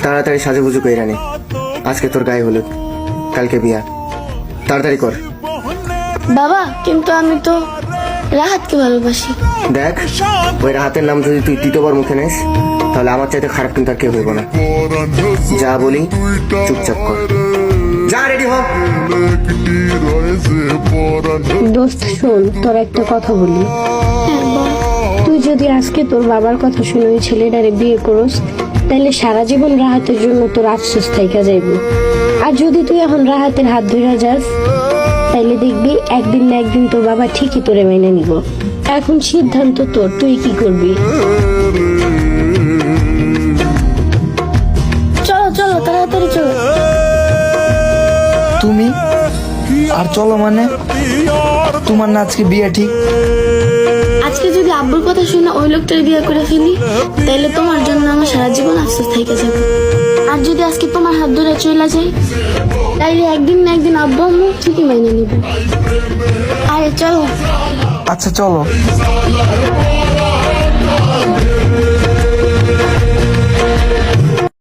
তাড়াতাড়ি সাজুগুজু কইরা নে, আজকে তোর গায়ে হলুদ, কালকে বিয়া, তাড়াতাড়ি কর। বাবা কিন্তু আমি তো রাহাতকে ভালোবাসি। দেখ, ওই রাহাতের নাম যদি তুই তৃতীয়বার মুখে নেস তাহলে আমার চাইতে খারাপ কিন্তু আর কেউ হইব না। যা বলি চুপচাপ কর, যা রেডি হ। দোস্ত শোন, তোর একটা কথা বলি। তুই যদি আজকে তোর বাবার কথা শুনে ওই ছেলেটারে বিয়ে করস তাহলে সারা জীবন রাহাতের জন্য তোর আফসোস থাইকা যাইব। আর যদি তুই এখন রাহাতের হাত ধরে যাস তাইলে দেখবি একদিন না একদিন তোর বাবা ঠিকই তোরে মেনে নিব। এখন সিদ্ধান্ত তোর, তুই কি করবি? চলো চলো তাড়াতাড়ি চলো। তুমি আর চলো মানে? তোমার না আজকে বিয়ে ঠিক? আজকে যদি আব্বুর কথা শুনে ওই লোকটার বিয়ে করে ফেলি তাহলে তোমার জন্য আমার সারা জীবন আফসোস থেকে যাবে। আর যদি আজকে তোমার হাত ধরে চলে যাই তাইলে একদিন না একদিন আব্বু আম্মু ঠিকই মেনে নিবে। আরে চলো। আচ্ছা চলো।